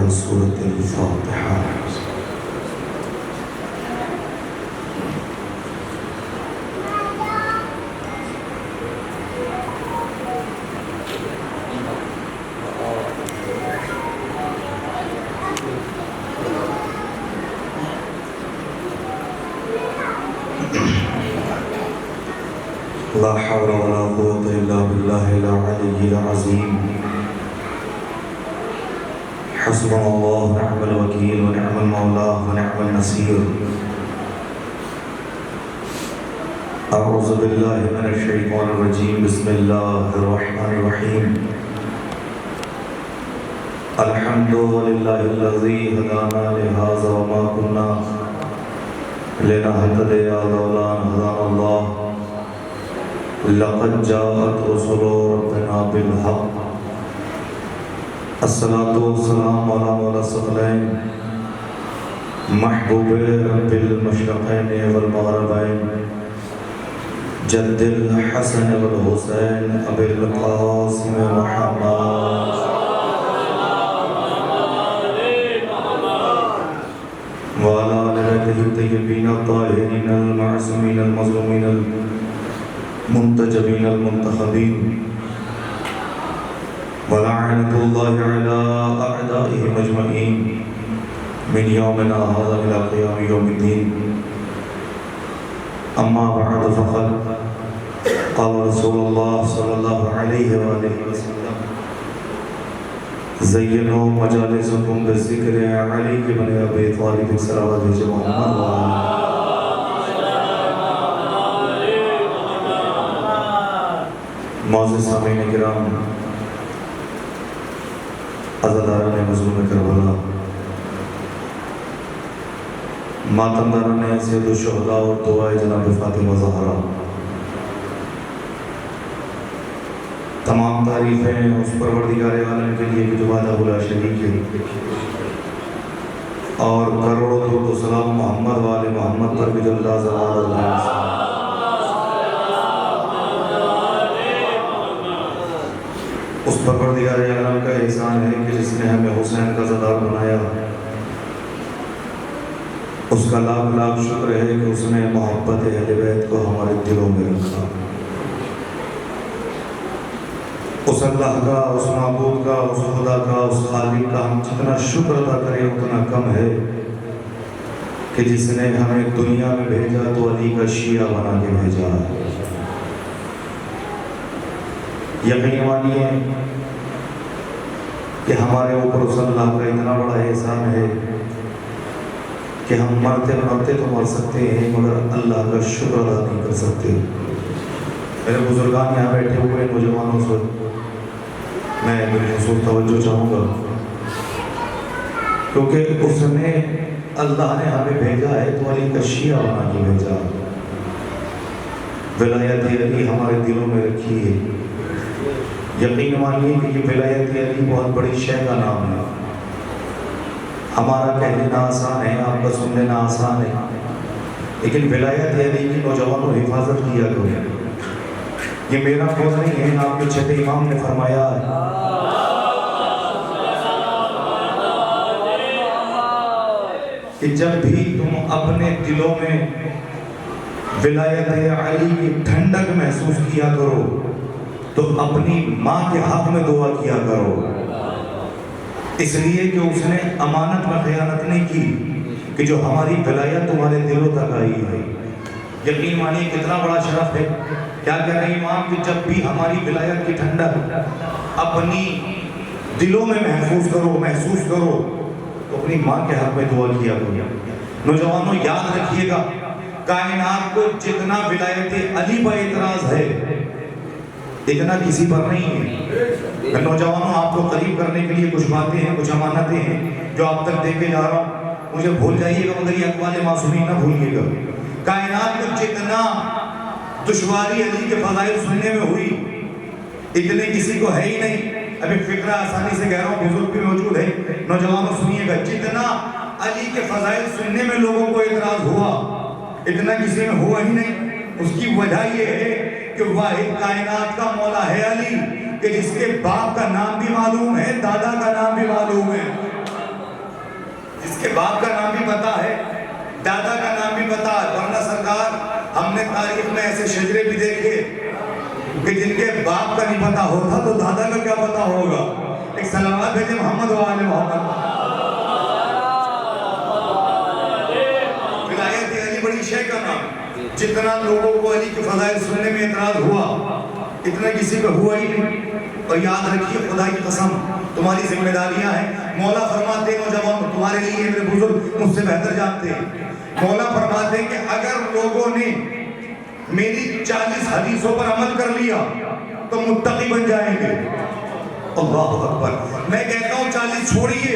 بعد سورة الفاتحة. لا حول ولا قوة إلا بالله العلي العظيم. حسبنا الله ونعم الوكيل ونعم المولى ونعم النصير. أعوذ بالله من الشيطان الرجيم. بسم الله الرحمن الرحيم. الحمد لله الذي هدانا لهذا وما كنا لنهتدي لولا أن هدانا الله. لقد جاءت رسل ربنا بالحق. الصلاة والسلام على مولا الثقلين محبوب رب المشرقين والمغربين جد الحسن والحسين أبي القاسم محمد وعلى آل بيته الطيبين الطاهرين المعصومين المظلومين المنتجبين المنتخبين. ولعنة الله على أعدائهم أجمعين من يومنا هذا إلى قيام يوم الدين. أما بعد فقد قال رسول الله صلى الله عليه وآله وسلم زينوا مجالسكم بالذكر علي بن أبي طالب صلوات محمد وآله. معزز سامعین کرام، عزاداران مظلوم کربلا، ماتمداران سید الشہداء اور دعائے جناب فاطمہ زہرا، تمام تعریفیں اس پروردگار عالم کے لیے جو وحدہ لا شریک ہے، اور کروڑوں درود و سلام محمد و آل محمد پر بھی جو اللہ زلال اللہ اس پروردگار عالم کا احسان ہے کہ جس نے ہمیں حسین کا زادار بنایا. اس کا لاکھ لاکھ شکر ہے کہ اس نے محبت اہل بیت کو ہمارے دلوں میں رکھا. اس اللہ کا، اس معبود کا، اس خدا کا، اس خالق کا ہم جتنا شکر ادا کریں اتنا کم ہے کہ جس نے ہمیں دنیا میں بھیجا تو علی کا شیعہ بنا کے بھیجا. یقین مانیے کہ ہمارے اوپر اس اللہ کا اتنا بڑا احسان ہے کہ ہم مرتے مرتے تو مر سکتے ہیں مگر اللہ کا شکر ادا نہیں کر سکتے. میرے بزرگان یہاں بیٹھے ہوئے نوجوانوں سے میں میری خصوص توجہ چاہوں گا، کیونکہ اس نے اللہ نے ہمیں بھیجا ہے تو علی کا شیعہ بنا کے بھیجا. ولایت علی ہمارے دلوں میں رکھی ہے. یقین مانیے کہ یہ ولایت علی بہت بڑی شے کا نام ہے. ہمارا کہہ لینا آسان ہے، آپ کا سن لینا آسان ہے، لیکن ولایت علی کی نوجوانوں حفاظت کیا کرو. یہ میرا قول نہیں ہے، آپ کے چھٹے امام نے فرمایا ہے کہ جب بھی تم اپنے دلوں میں ولایت علی کی ٹھنڈک محسوس کیا کرو تو اپنی ماں کے حق میں دعا کیا کرو، اس لیے کہ اس نے امانت میں خیانت نہیں کی کہ جو ہماری ولایت تمہارے دلوں تک آئی ہے. یقین مانیے کتنا بڑا شرف ہے. کیا کہہ رہے ہیں امام کہ جب بھی ہماری ولایت کی ٹھنڈک اپنی دلوں میں محسوس کرو تو اپنی ماں کے حق میں دعا کیا کرو. نوجوانوں یاد رکھیے گا، کائنات کو جتنا ولایت علی پر اعتراض ہے اتنا کسی پر نہیں ہے. نوجوانوں آپ کو قریب کرنے کے لیے کچھ باتیں ہیں، کچھ امانتیں ہیں جو آپ تک دے کے جا رہا ہوں. مجھے بھول جائیے گا مگر یہ اقوال معصومین نہ بھولیے گا. کائنات میں جتنا دشواری علی کے فضائل سننے میں ہوئی اتنے کسی کو ہے ہی نہیں. ابھی فکرہ آسانی سے کہہ رہا ہوں، بزرگ بھی موجود ہے، نوجوانوں سنیے گا. جتنا علی کے فضائل سننے میں لوگوں کو اعتراض ہوا اتنا کسی میں ہوا ہی نہیں. اس کی وجہ یہ ہے کہ واحد کائنات کا مولا ہے علی، کہ جس کے باپ کا نام بھی معلوم ہے، دادا کا نام بھی معلوم ہے. کہ باپ کا نام بھی پتا ہے، دادا کا نام بھی پتا ہے، ورنہ سرکار ہم نے تاریخ میں ایسے شجرے بھی دیکھے کہ جن کے باپ کا نہیں پتا ہوتا تو دادا کا کیا پتا ہوگا۔ ایک سلامات بھیجے محمد و آل محمد۔ ولایت علی بڑی شے کا نام، جتنا لوگوں کو علی کے فضائل سننے میں اعتراض ہوا اتنا کسی پہ ہوا ہی نہیں۔ اور یاد رکھیے خدا کی قسم تمہاری ذمہ داریاں ہیں۔ مولا فرماتے ہیں نوجوان تمہارے لیے، میرے بزرگ مجھ سے بہتر جانتے ہیں، مولا فرماتے ہیں کہ اگر لوگوں نے میری 40 حدیثوں پر عمل کر لیا تو متقی بن جائیں گے۔ اللہ اکبر۔ میں کہتا ہوں 40 چھوڑیے،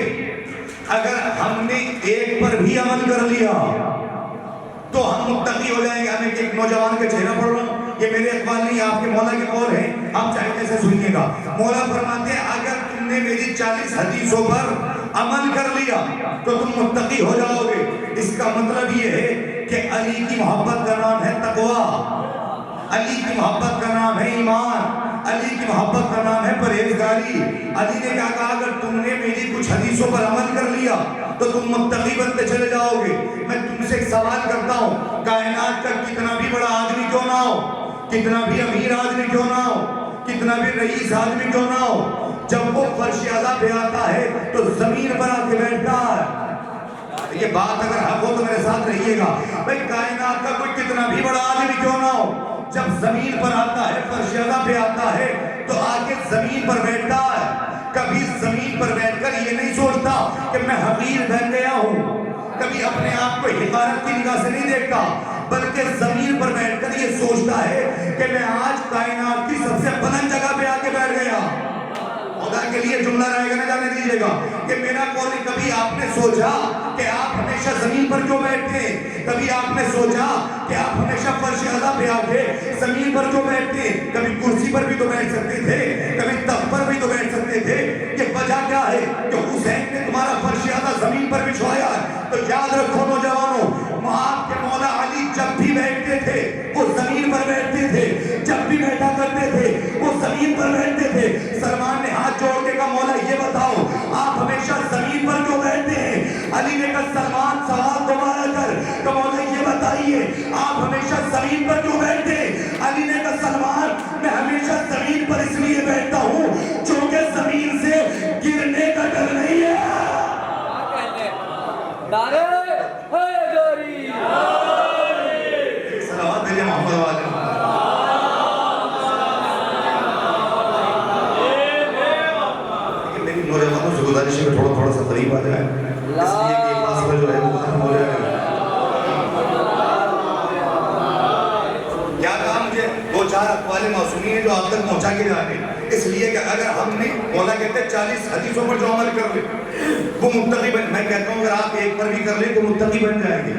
اگر ہم نے ایک پر بھی عمل کر لیا تو ہم متقی ہو جائیں گے۔ ہمیں ایک نوجوان کے چہرہ پڑھ رہا ہوں، یہ میرے اقوال نہیں، آپ کے مولا کے قول ہیں، آپ چاہے کیسے سنیے گا۔ مولا فرماتے ہیں اگر تم نے میری 40 حدیثوں پر عمل کر لیا تو تم متقی ہو جاؤ گے۔ اس کا مطلب یہ ہے کہ علی کی محبت کا نام ہے تقویٰ، علی کی محبت کا نام ہے ایمان، علی کی محبت کا نام ہے پرہیزگاری۔ علی نے کیا کہا اگر تم نے میری کچھ حدیثوں پر عمل کر لیا تو تم متقی بنتے چلے جاؤ گے۔ میں تم سے ایک سوال کرتا ہوں، کائنات کا کتنا بھی بڑا آدمی کیوں نہ ہو، کتنا بھی امیر آدمی کیوں نہ ہو، کتنا بھی رئیس آدمی کیوں نہ ہو، جب وہ فرش اعلیٰ پہ آتا ہے تو زمین پر آ کے بیٹھتا ہے۔ یہ بات اگر حق ہو تو میرے ساتھ رہیے گا۔ بھئی کائنات کا کوئی کتنا بھی بڑا آدمی کیوں نہ ہو، جب زمین پر آتا ہے، فرش اعلیٰ پہ آتا ہے تو آ کے زمین پر بیٹھتا ہے۔ کبھی زمین پر بیٹھ کر یہ نہیں سوچتا کہ میں حقیر بن گیا ہوں، کبھی اپنے آپ کو حقارت کی نگاہ سے نہیں دیکھتا، بلکہ زمین پر بیٹھ کر یہ سوچتا ہے کہ میں آج کائنات کی سب سے بلند جگہ پہ آ کے بیٹھ گیا۔ خدا کے لیے جملہ رہے گا نہ جانے دیجیے گا کہ میرا قول کبھی آپ نے سوچا کہ آپ ہمیشہ زمین پر کیوں بیٹھتے ہیں؟ کبھی آپ نے سوچا کہ آپ ہمیشہ فرش اعلیٰ پہ آ کے زمین پر کیوں بیٹھتے ہیں؟ کبھی کرسی پر بھی تو بیٹھ سکتے تھے، کبھی تخت پر بھی تو بیٹھ سکتے تھے۔ یہ وجہ کیا ہے کہ حسین نے تمہارا فرش اعلیٰ زمین پر بچھوایا ہے۔ تو یاد رکھو نوجوانوں، آپ کے مولا علی جب بھی بیٹھتے تھے وہ زمین پر بیٹھتے تھے، جب بھی بیٹھا کرتے تھے وہ زمین پر بیٹھتے تھے۔ سلمان نے ہاتھ جوڑ کے کہا مولا یہ بتاؤ آپ ہمیشہ زمین پر کیوں بیٹھتے ہیں؟ علی نے کہا سلمان سوال دوبارہ کر، کہ مولا یہ بتائیے آپ ہمیشہ زمین پر کیوں بیٹھتے ہیں؟ علی نے کہا سلمان میں ہمیشہ زمین پر اس لیے بیٹھتا ہوں چونکہ زمین سے گرنے کا ڈر نہیں ہے۔ نعرہ حیدری، صلوات بھیجے محمد والے۔ میری نوجوانوں سے گزارش ہے کہ تھوڑا سا قریب آ جائیں، اس لیے کہ فاصلہ جو ہے وہ ختم ہو جائے گا۔ کیا کہا مجھے 2-4 اقوال معصومی ہیں جو آپ تک پہنچا کے جانے، اس لیے کہ اگر ہم نے مولا کہتے ہیں 40 حدیثوں پر جو عمل کر لے وہ متقی بن، میں کہتا ہوں اگر آپ ایک پر بھی کر لیں تو متقی بن جائیں گے۔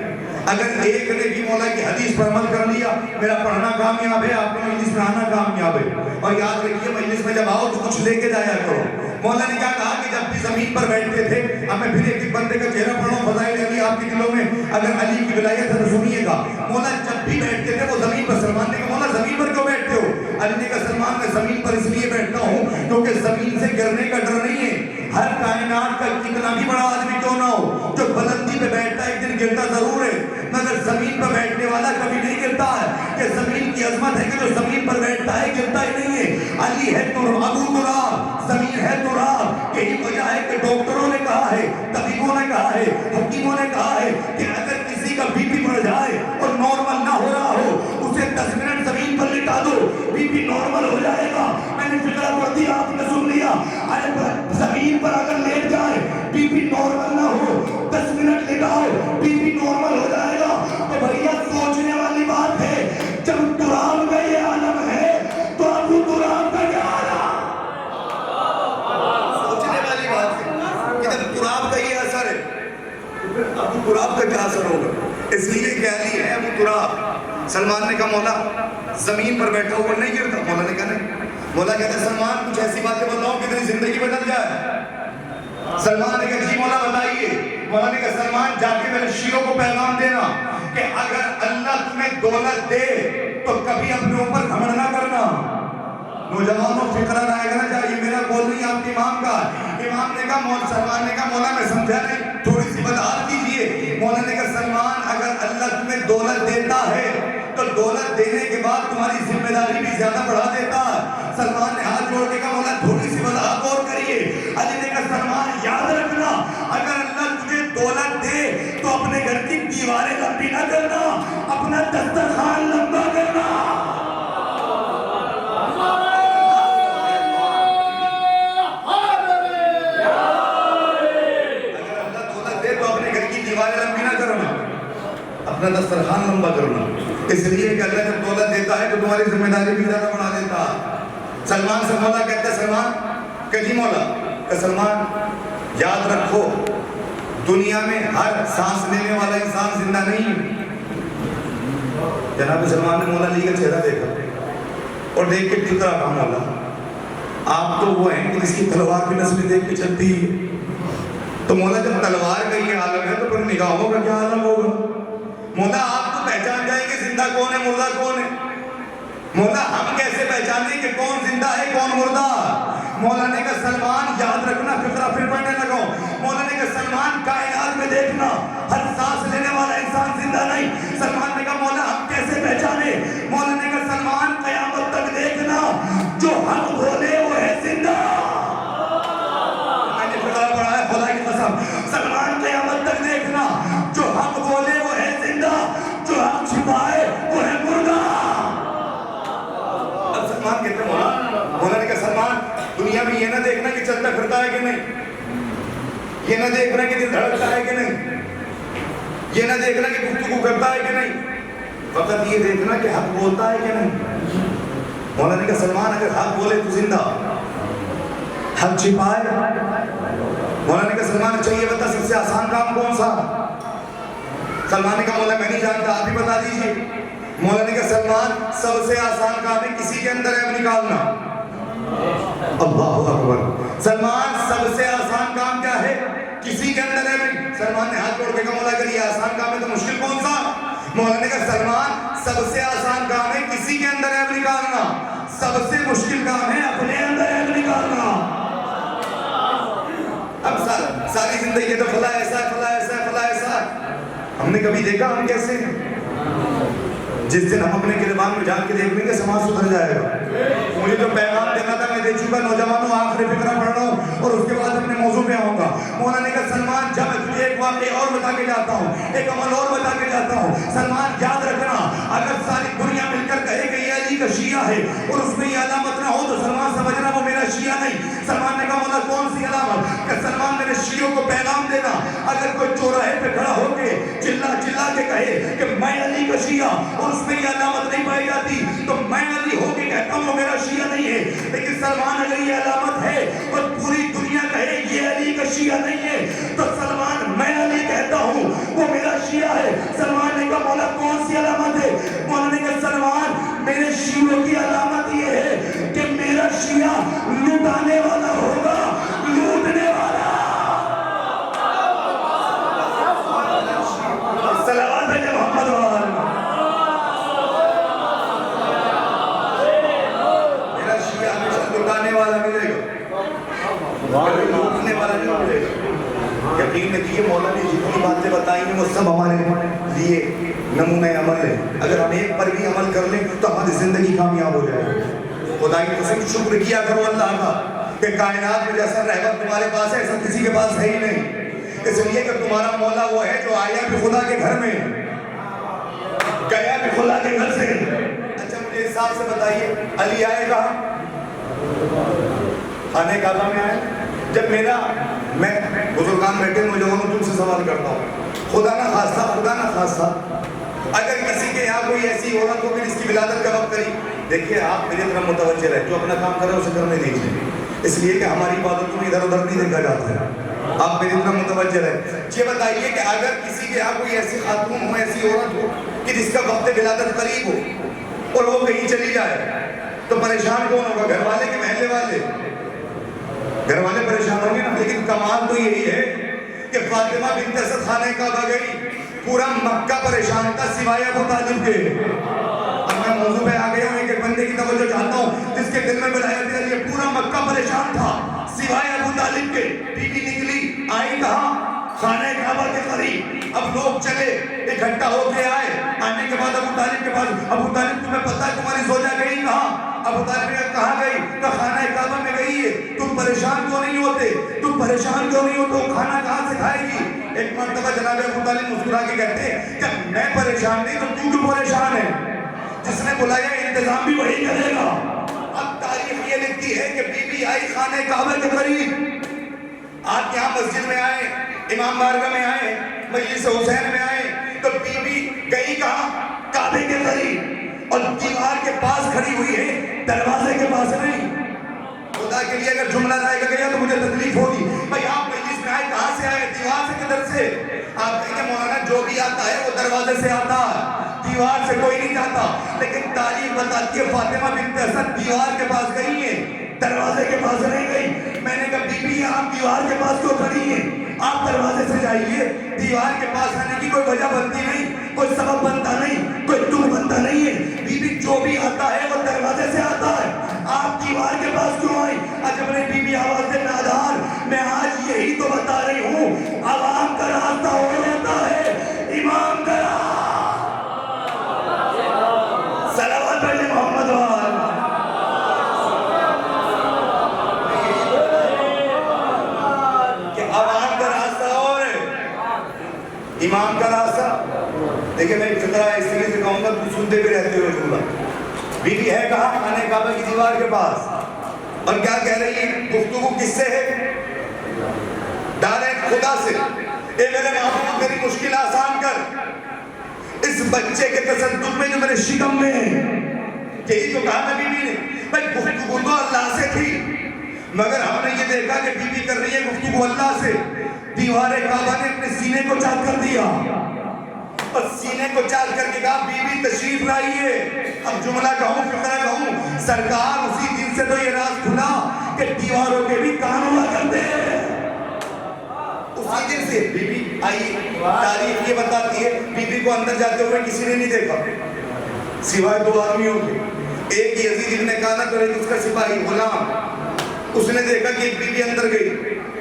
اگر ایک نے بھی مولا کی حدیث پر عمل کر لیا، میرا پڑھنا کامیاب ہے، آپ نے مجلس میں آنا کامیاب ہے۔ اور یاد رکھیے مجلس میں جب آؤ تو کچھ لے کے جایا کرو۔ مولا نے کیا کہا کہ جب بھی زمین پر بیٹھتے تھے، اب میں پھر ایک بندے کا چہرہ پڑھوں، فضائل علی آپ کے دلوں میں اگر علی کی ولایت ہے تو سنیے گا۔ مولا جب بھی بیٹھتے تھے وہ زمین پر، سلمان نے کہا مولا زمین پر کیوں بیٹھتے ہو؟ علی نے کہا سلمان میں زمین پر اس لیے بیٹھتا ہوں کیونکہ زمین سے گرنے کا ڈر نہیں ہے۔ ہر کائنات کا کتنا بھی بڑا آدمی کیوں نہ ہو، جو بلندی پہ بیٹھتا ہے ایک دن گرتا ضرور ہے، مگر زمین پر بیٹھنے والا کبھی نہیں گرتا ہے۔ کہ زمین کی عظمت ہے کہ جو زمین پر بیٹھتا ہے گرتا ہی نہیں ہے۔ علی ہے تو ابو تراب، زمین ہے تراب۔ یہی وجہ ہے کہ ڈاکٹروں نے کہا ہے، طبیبوں نے کہا ہے، حکیموں نے کہا ہے کہ اگر کسی کا بی پی بڑھ جائے اور نارمل نہ ہو رہا ہو اسے 10 منٹ زمین پر لٹا دو، بی پی نارمل ہو جائے گا۔ میں نے فکرہ پڑھ دیا، آپ نے سن لیا۔ زمین پر اگر لیٹ جائے بی پی نارمل نہ ہو 10 منٹ لٹاؤ بی پی نارمل ہو جائے گا۔ تو بھیا سوچنے والی بات ہے، جب تراب کا یہ عالم ہے تو ابو تراب کا کیا عالم؟ سوچنے والی بات ہے کہ جب تراب کا یہ اثر ہے ابو تراب کا کیا اثر ہوگا؟ اس لیے کہ علی ہے ابو تراب۔ سلمان نے کہا مولا زمین پر بیٹھا ہوا نہیں گرتا؟ مولا نے کہا نہیں۔ مولا کہتا ہے سلمان کچھ ایسی باتیں بتاؤ کہ تیری زندگی بدل جائے۔ سلمان نے کہا جی مولا بتائیے۔ مولا نے کہا سلمان جا کے میرے شیعوں کو پیغام دینا کہ اگر اللہ تمہیں دولت دے تو کبھی اپنے اوپر گھمنڈ نہ کرنا۔ نوجوانوں فکرہ رہے گا نہ جائیے، میرا قول نہیں آپ کے امام کا، امام نے کہا سلمان نے کہا مولا میں سمجھا نہیں، تھوڑی سی وضاحت کیجیے۔ مولا نے کہا سلمان اگر اللہ تمہیں دولت دیتا ہے تو دولت دینے کے بعد تمہاری ذمہ داری بھی زیادہ بڑھا دیتا ہے۔ سلمان نے ہاتھ جوڑ کے کہا مولا تھوڑی سی وضاحت اور کریے۔ علی نے کہا سلمان یاد رکھنا اگر اللہ تجھے دولت دے تو اپنے گھر کی دیواریں لمبی نہ کرنا، اپنا دسترخوان لمبا کرنا۔ اگر اللہ دولت دے تو اپنے گھر کی دیواریں لمبی نہ کرنا، اپنا دسترخوان لمبا کرنا، اس لیے کہ اللہ جب دولت دیتا ہے تو تمہاری ذمہ داری بھی زیادہ بڑھا دیتا ہے۔ سلمان سے مولا کہتا ہے سلمان کہ جی مولا کہ سلمان یاد رکھو دنیا میں ہر سانس لینے والا انسان زندہ نہیں ہے۔ جناب سلمان نے مولا علی کا چہرہ دیکھا اور دیکھ کے ٹھکرا کہا مولا آپ تو وہ ہیں کہ جس کی تلوار کی نسل دیکھ کے چلتی ہے، تو مولا جب تلوار کا یہ عالم ہے تو پھر نگاہوں کا کیا عالم ہوگا؟ مولا آپ تو پہچان جائیں کہ زندہ کون ہے مردہ کون ہے، مولا ہم کیسے پہچانیں کہ کون زندہ ہے کون مردہ؟ مولا نے کہا سلمان یاد رکھنا، فقرہ پھر پڑھنے لگا۔ مولا نے کہا سلمان کائنات میں دیکھنا ہر سانس لینے والا انسان زندہ نہیں۔ سلمان نے کہا مولا ہم کیسے پہچانے؟ مولا نے کہا سلمان قیامت تک دیکھنا جو حق بولے وہ ہے زندہ۔ میں نے فقرہ پڑھا ہے خدا کی قسم، سلمان قیامت تک دیکھنا جو حق بولے وہ ہے زندہ، جو حق چھپائے وہ ہے مردہ۔ اب سلمان کہتے ہیں مولا نے کہا سلمان دنیا میں یہ نہ دیکھنا کہ چلتا پھرتا ہے کہ نہیں، یہ نہ دیکھنا کہ دل دھڑکتا ہے کہ نہیں، یہ نہ دیکھنا کہ گفتگو کرتا ہے کہ نہیں، فقط یہ دیکھنا کہ حق بولتا ہے کہ نہیں۔ مولا نے کہا سلمان اگر حق بولے تو زندہ، حق چھپائے۔ مولا نے کہا سلمان اچھا یہ بتا سب سے آسان کام کون سا؟ سلمان نے کہا مولا میں نہیں جانتا آپ ہی بتا دیجئے۔ مولا نے کہا سلمان سب سے آسان کام ہے کسی کے اندر عیب نکالنا۔ اللہ اکبر، سلمان سب سے آسان کام کیا ہے؟ کسی کے اندر عیب۔ سلمان نے ہاتھ جوڑ کے کہا مولا اگر یہ آسان کام ہے تو مشکل کون سا؟ مولا نے کہا سلمان سب سے آسان کام ہے کسی کے اندر عیب نکالنا، سب سے مشکل کام ہے اپنے اندر عیب نکالنا۔ اب ساری زندگی تو فلاں ایسا ہے فلاں ایسا ہے فلاں ایسا ہے، ہم نے کبھی دیکھا ہم کیسے ہیں؟ جس دن ہم اپنے گریبان میں جان کے دیکھ لیں گے سماج سدھر جائے گا۔ مجھے جو پیغام دینا تھا میں دے چکا نوجوانوں، آخری فقرہ پڑھ رہا ہوں اور اس کے بعد اپنے موضوع پہ آؤں گا۔ مولا نے کہا سلمان جب میں تجھے ایک واقعہ اور بتا کے جاتا ہوں، ایک عمل اور بتا کے جاتا ہوں، سلمان یاد رکھنا اگر ساری دنیا مل کر کہے کہ یہ علی کا شیعہ ہے اور اس میں یہ علامت نہ ہو تو سلمان سمجھنا وہ میرا شیعہ نہیں۔ سلمان نے کہا مولا کون سی علامت؟ کہ سلمان میرے شیعوں کو پیغام دینا اگر کوئی چوراہے پہ کھڑا ہو کے چلا چلا کے کہے کہ میں علی کا شیعہ اور اس میں یہ علامت نہیں پائی جاتی تو میں علی ہو کے کہتا ہوں وہ میرا شیعہ نہیں ہے، لیکن سلمان اگر یہ علامت ہے اور پوری دنیا کہے یہ علی کا شیعہ نہیں ہے تو سلمان میں علی کہتا ہوں وہ میرا شیعہ ہے۔ سلمان نے کہا مولا کون سی علامت ہے؟ مولا نے کہا سلمان میرے شیعوں کی علامت یہ ہے کہ میرا شیعہ لوٹانے والا ہوگا، لوٹنے والا۔ صلوات ہے محمد وآلہ۔ میرا شیعہ ہمیشہ لوٹانے والا ملے گا، لوٹنے والا نہیں ملے گا۔ یقین رکھیے مولا نے جتنی باتیں بتائی ہیں وہ سب ہمارے لیے نمونہ عمل ہے، اگر ہم ایک پر بھی عمل کر لیں تو ہماری زندگی کامیاب ہو جائے گی۔ خدا کی قسم شکر کیا کرو اللہ کا کہ کائنات میں جیسا رحمت تمہارے پاس ہے ایسا کسی کے پاس ہے ہی نہیں، اس لیے کہ تمہارا مولا وہ ہے جو آیا بھی خدا کے گھر میں گیا بھی خدا کے گھر سے۔ اچھا مجھے حساب سے بتائیے علی آئے کہاں؟ خانہ کعبہ میں آئے۔ جب میں بزرگان بیٹھے نوجوانوں تم سے سوال کرتا ہوں، خدا نہ خواستہ اگر کسی کے یہاں کوئی ایسی عورت ہو کہ جس کی ولادت کا وقت قریب، دیکھیے آپ میری طرف متوجہ رہے، جو اپنا کام کرے اسے کرنے دیجیے، اس لیے کہ ہماری عبادتوں میں ادھر ادھر نہیں دیکھا جاتا ہے، آپ میری طرف متوجہ رہے۔ یہ بتائیے کہ اگر کسی کے یہاں کوئی ایسی خاتون ہو ایسی عورت ہو کہ جس کا وقت ولادت قریب ہو اور وہ کہیں چلی جائے تو پریشان کون ہوگا؟ گھر والے کہ محلے والے؟ گھر والے پریشان ہوں گے نا، لیکن کمال تو یہی ہے کہ فاطمہ بنت اسد خانہ کعبہ گئی، پورا مکہ پریشان تھا سوائے ابو طالب کے۔ اب میں موضوع پہ آ گیا ہوں، ایک بندے کی توجہ چاہتا ہوں جس کے دل میں ولایت علی، پورا مکہ پریشان تھا سوائے ابو طالب کے بیوی نکلی، آئی کہاں؟ خانہ کعبہ کے قریب۔ اب لوگ چلے اکٹھا ہو کے آئے، آنے کے بعد ابو طالب کے پاس، ابو طالب تمہیں پتہ ہے تمہاری زوجہ گئی کہاں؟ ابو طالب نے کہاں گئی؟ تو خانہ کعبہ میں گئی ہے۔ تم پریشان کیوں نہیں ہوتے؟ تم پریشان کیوں نہیں ہوتے؟ وہ کھانا کہاں سے کھائے گی؟ ایک مرتبہ جناب ابو طالب مسکرا کے کہتے ہیں کہ میں پریشان نہیں تو تو کیوں پریشان ہے؟ جس نے بلایا انتظام بھی وہی کرے گا۔ اب تاریخ یہ لکھتی ہے کہ بی بی آئی خانہ کعبہ کے قریب۔ آپ یہاں مسجد میں آئے، امام بارگاہ میں آئے، مجلس حسین میں آئے، تو بی بی گئی کہاں؟ کعبے کے قریب، اور دیوار کے پاس کھڑی ہوئی ہے، دروازے کے پاس نہیں۔ خدا کے لیے اگر جملہ لائے گا گیا تو مجھے تکلیف ہوگی۔ بھئی آپ مجلس میں آئے، کہاں سے آئے؟ دیوار سے، کدھر سے؟ آپ کہیں گے مولانا جو بھی آتا ہے وہ دروازے سے آتا ہے، دیوار سے کوئی نہیں جاتا۔ لیکن تاریخ بتاتی ہے فاطمہ بنت اسد دیوار کے پاس گئی ہیں، دروازے کے پاس نہیں گئی۔ میں نے کہا بی بی آپ دیوار کے پاس کیوں کھڑی ہیں؟ آپ دروازے سے جائیے۔ دیوار کے پاس آنے کی کوئی وجہ بنتی نہیں، کوئی سبب بنتا نہیں، کوئی تم بنتا نہیں ہے۔ بی بی جو بھی آتا ہے وہ دروازے سے آتا ہے، آپ دیوار کے پاس کیوں آئی؟ جب نے بی بی آواز دے نادار، میں آج یہی تو بتا رہی ہوں، عوام کا راستہ ہو جاتا ہے، امام کا صلوات علی محمد وآل۔ کہ عوام کا راستہ اور امام کا راستہ۔ دیکھیں میں فقرہ اس طرح سے کہوں گا تو سنتے بھی رہتے ہو جملہ۔ بی بی ہے کہاں؟ خانہ کعبہ کی دیوار کے پاس، اور کیا کہہ رہی ہے؟ گفتگو کس سے ہے؟ ڈائریکٹ خدا سے۔ اے میرے محبوب میری مشکل آسان کر، اس بچے کے تصدق میں جو میرے شکم میں ہے، یہی تو کہا نا بی بی نے۔ بھائی گفتگو تو اللہ سے تھی، مگر ہم نے یہ دیکھا کہ بی بی کر رہی ہے گفتگو اللہ سے۔ دیوار کعبہ نے اپنے سینے کو چاک کر دیا، اور سینے کو چاک کر کے کہا بی بی تشریف لائیے۔ اب جملہ کہوں، فقرہ کہوں، سرکار اسی دن سے تو یہ راز کھلا کہ دیواروں کے بھی کان ہوا کرتے ہیں۔ اسی دن سے بی بی آئی، تاریخ یہ بتاتی ہے بی بی کو اندر جاتے ہوئے کسی نے نہیں دیکھا سوائے دو آدمیوں کے۔ ایک یزید ابن کانہ اور ایک اس کا سپاہی غلام، اس نے دیکھا کہ ایک بی بی اندر گئی۔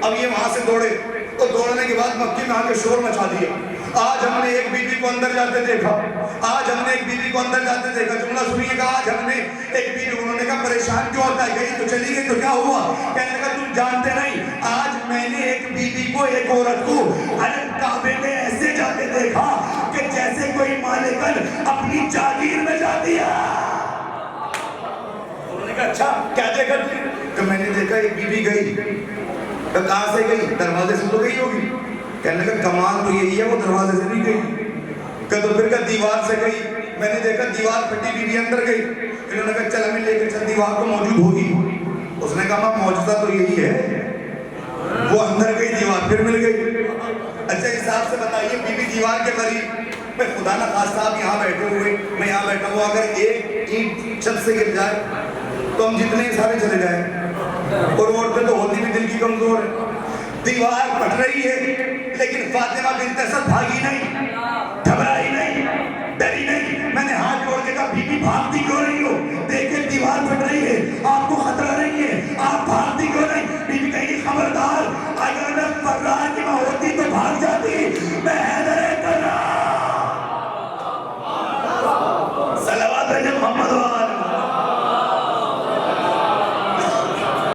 اب یہ وہاں سے دوڑے، تو دوڑنے کے بعد مکی میں آ کے شور مچا دیا۔ آج ہم نے ایک بی بی کو اندر جاتے دیکھا، آج ہم نے ایک بی بی کو اندر جاتے دیکھا۔ جملہ سنیے گا، آج ہم نے ایک بی بی، انہوں نے کہا پریشان کیوں ہوتا ہے؟ گئی تو چلی گئی تو کیا ہوا؟ کہنے لگا تم جانتے نہیں، آج میں نے ایک بی بی کو، ایک عورت کو کعبے میں ایسے جاتے دیکھا کہ جیسے کوئی مالکن اپنی جاگیر میں جاتی ہے۔ انہوں نے کہا اچھا کیا دیکھا تم؟ کہ میں نے دیکھا ایک بی بی گئی۔ کہ کہاں سے گئی؟ دروازے سے تو گئی ہوگی۔ کہنے لگا کمال تو یہی ہے وہ دروازے سے نہیں گئی۔ کہ تو پھر کہ دیوار سے گئی۔ میں نے دیکھا دیوار پھٹی، بی بی اندر گئی۔ انہوں نے کہا چل ہمیں لے کے چل، دیوار تو موجود ہوگی۔ اس نے کہا معجزہ تو یہی ہے، وہ اندر گئی، دیوار پھر مل گئی۔ اچھا حساب سے بتائیے بی بی دیوار کے قریب، میں خدا نہ خواستہ آپ یہاں بیٹھے ہوئے، میں یہاں بیٹھا ہوں، اگر ایک اینٹ چھت سے گر جائے تو ہم جتنے سارے چلے جائیں، اور عورتیں تو ہوتی بھی دل کی کمزور ہے۔ دیوار پھٹ رہی ہے لیکن فاطمہ بنت اسد بھاگی نہیں، گھبرائی نہیں، ڈری نہیں۔ میں نے ہاتھ جوڑ کے کہا بی بی بھاگتی